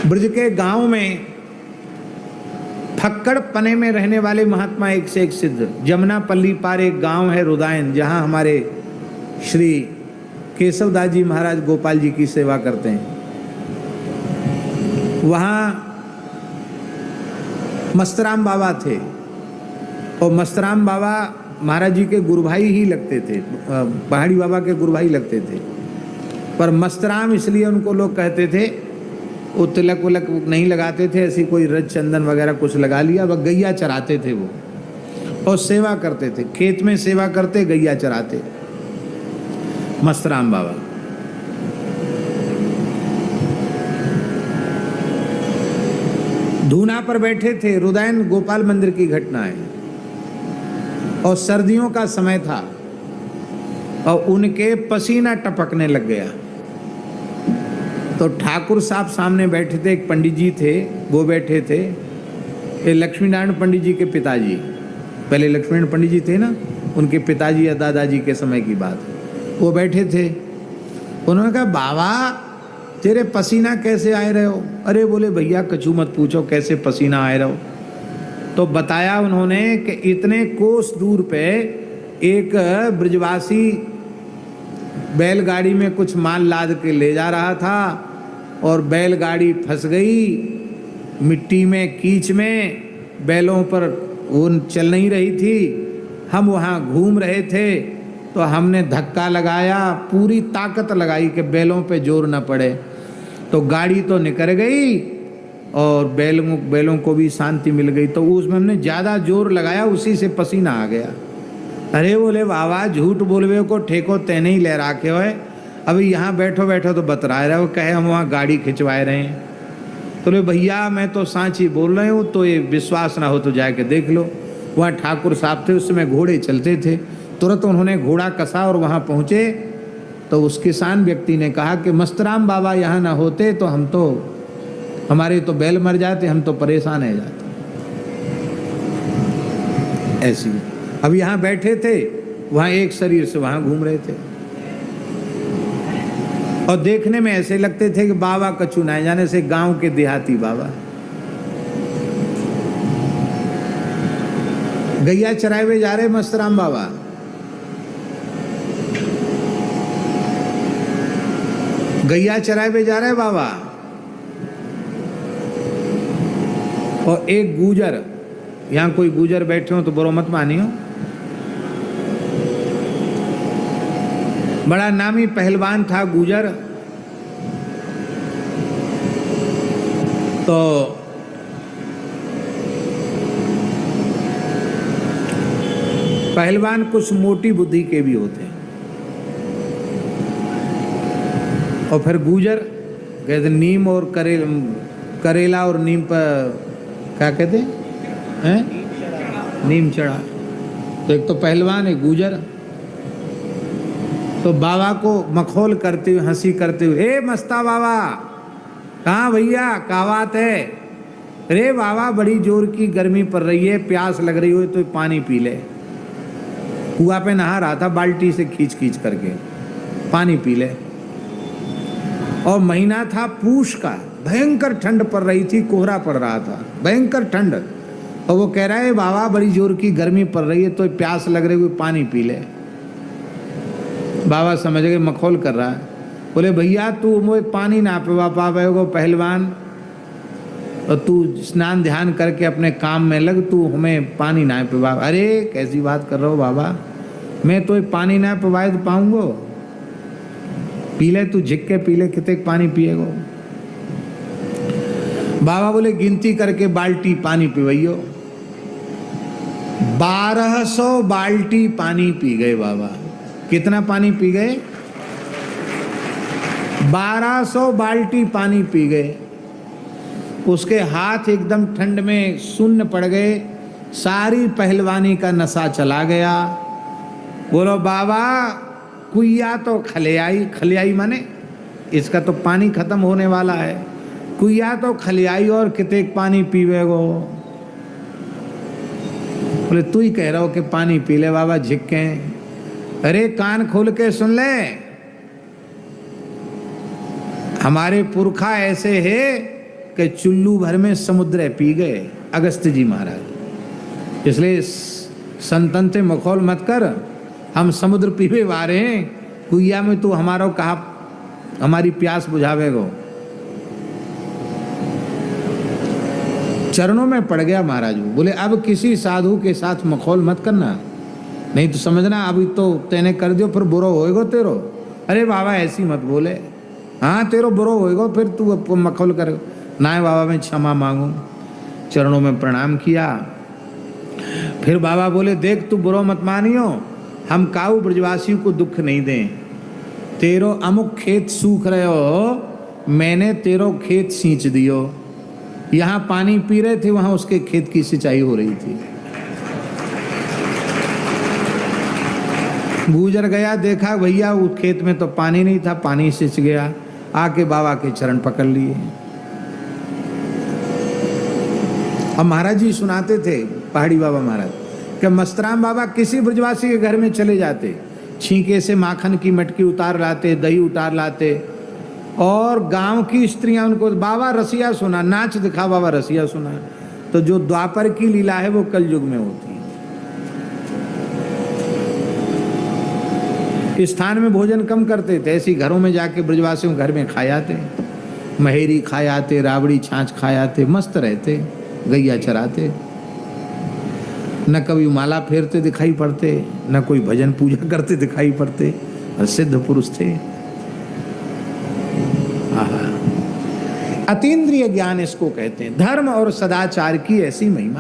ब्रज के गांव में फक्कड़ पने में रहने वाले महात्मा एक से एक सिद्ध। जमुना पल्ली पार एक गांव है रुदायन, जहां हमारे श्री केशवदास जी महाराज गोपाल जी की सेवा करते हैं। वहां मस्तराम बाबा थे और मस्तराम बाबा महाराज जी के गुरु भाई ही लगते थे, पहाड़ी बाबा के गुरु भाई लगते थे। पर मस्तराम इसलिए उनको लोग कहते थे, वो तिलक विलक नहीं लगाते थे, ऐसी कोई रज चंदन वगैरह कुछ लगा लिया। वह गैया चराते थे वो, और सेवा करते थे, खेत में सेवा करते, गैया चराते मस्तराम बाबा। धूना पर बैठे थे। रुदायन गोपाल मंदिर की घटना है, और सर्दियों का समय था और उनके पसीना टपकने लग गया। तो ठाकुर साहब सामने बैठे थे, एक पंडित जी थे वो बैठे थे, ये लक्ष्मी नारायण पंडित जी के पिताजी, पहले लक्ष्मी नारायण पंडित जी थे ना, उनके पिताजी या दादाजी के समय की बात, वो बैठे थे। उन्होंने कहा, बाबा तेरे पसीना कैसे आए रहे हो? अरे बोले भैया कछु मत पूछो, कैसे पसीना आए रहो। तो बताया उन्होंने कि इतने कोस दूर पे एक ब्रजवासी बैलगाड़ी में कुछ माल लाद के ले जा रहा था, और बैलगाड़ी फंस गई मिट्टी में, कीच में, बैलों पर वो चल नहीं रही थी। हम वहाँ घूम रहे थे तो हमने धक्का लगाया, पूरी ताकत लगाई कि बैलों पे जोर न पड़े। तो गाड़ी तो निकल गई और बैलों को भी शांति मिल गई। तो उसमें हमने ज़्यादा जोर लगाया, उसी से पसीना आ गया। अरे बोले बाबा झूठ बोलवे को ठेको तेने ही ले राखे हो, अभी यहाँ बैठो बैठो तो बतरा रहे हो, कहे हम वहाँ गाड़ी खिंचवाए रहे हैं। तो बोले भैया मैं तो सांची बोल रहे हूँ, तो ये विश्वास ना हो तो जाके देख लो। वहाँ ठाकुर साहब थे, उस समय घोड़े चलते थे। तुरंत उन्होंने घोड़ा कसा और वहाँ पहुँचे। तो उस किसान व्यक्ति ने कहा कि मस्तराम बाबा यहाँ ना होते तो हम तो, हमारे तो बैल मर जाते, हम तो परेशान हो जाते। ऐसी अब यहाँ बैठे थे, वहाँ एक शरीर से वहाँ घूम रहे थे, और देखने में ऐसे लगते थे कि बाबा कछु ना जाने से गांव के देहाती बाबा। गैया चराए हुए जा रहे मस्तराम बाबा। गैया चराए हुए जा रहे बाबा, और एक गुजर, यहाँ कोई गुजर बैठे हो तो बुरा मत मानियो, बड़ा नामी पहलवान था गुजर। तो पहलवान कुछ मोटी बुद्धि के भी होते हैं। और फिर गुजर कहते नीम और करेला और नीम पर क्या कहते हैं, नीम चढ़ा। तो एक तो पहलवान है गुजर, तो बाबा को मखौल करते हुए, हंसी करते हुए, ए मस्ता बाबा, कहाँ भैया, क्या बात है? अरे बाबा बड़ी जोर की गर्मी पड़ रही है, प्यास लग रही हो तो पानी पी ले। कुआं पे नहा रहा था, बाल्टी से खींच खींच करके, पानी पी ले। और महीना था पूष का, भयंकर ठंड पड़ रही थी, कोहरा पड़ रहा था, भयंकर ठंड। और वो कह रहा है बाबा बड़ी जोर की गर्मी पड़ रही है तो प्यास लग रही है, पानी पी ले। बाबा समझ गए मखौल कर रहा है। बोले भैया तू मुझे पानी ना पिवा पावेगो पहलवान, और तू स्नान ध्यान करके अपने काम में लग, तू हमें पानी ना पिवा। अरे कैसी बात कर रहे हो बाबा, मैं तो पानी ना पिवाए तो पाऊंगो? पी ले तू, झिक के पी ले, कितने पानी पिएगो? बाबा बोले गिनती करके बाल्टी पानी पिवैयो। 1200 बाल्टी पानी पी गए बाबा। कितना पानी पी गए? 1200 बाल्टी पानी पी गए। उसके हाथ एकदम ठंड में शून्य पड़ गए, सारी पहलवानी का नशा चला गया। बोलो बाबा कुइया तो खलियाई, खलियाई माने इसका तो पानी खत्म होने वाला है, कुइया तो खलियाई और कितने पानी पीवेगो? बोले तू ही कह रहा हो कि पानी पी ले बाबा, झिक्के। अरे कान खोल के सुन ले, हमारे पुरखा ऐसे है के चुल्लू भर में समुद्र पी गए अगस्त जी महाराज। इसलिए संतन से मखौल मत कर, हम समुद्र पीवे वारे हैं, कुइया में तू हमारा कहा हमारी प्यास बुझावेगो। चरणों में पड़ गया महाराज। बोले अब किसी साधु के साथ मखौल मत करना, नहीं तो समझना अभी तो तेने कर दियो फिर बुरो होएगो तेरो। अरे बाबा ऐसी मत बोले, हाँ तेरो बुरो होएगो फिर तू मखौल कर। ना बाबा मैं क्षमा मांगू, चरणों में प्रणाम किया। फिर बाबा बोले देख तू बुरो मत मानियो, हम काऊ ब्रजवासियों को दुख नहीं दें। तेरो अमुक खेत सूख रहे हो, मैंने तेरो खेत सींच दियो। यहाँ पानी पी रहे थे, वहां उसके खेत की सिंचाई हो रही थी। गुजर गया, देखा भैया उस खेत में तो पानी नहीं था, पानी सिंच गया। आके बाबा के चरण पकड़ लिए। अब महाराज जी सुनाते थे, पहाड़ी बाबा महाराज, कि मस्तराम बाबा किसी ब्रजवासी के घर में चले जाते, छींके से माखन की मटकी उतार लाते, दही उतार लाते, और गांव की स्त्रियां उनको बाबा रसिया सुना, नाच दिखा बाबा रसिया सुना। तो जो द्वापर की लीला है वो कल युग में होती है। स्थान में भोजन कम करते थे, ऐसी घरों में जाके ब्रजवासियों घर में खा जाते, महेरी खा जाते, राबड़ी छाछ खा जाते, मस्त रहते, गैया चराते, न कभी माला फेरते दिखाई पड़ते, न कोई भजन पूजा करते दिखाई पड़ते, और सिद्ध पुरुष थे। अतीन्द्रिय ज्ञान इसको कहते हैं। धर्म और सदाचार की ऐसी महिमा।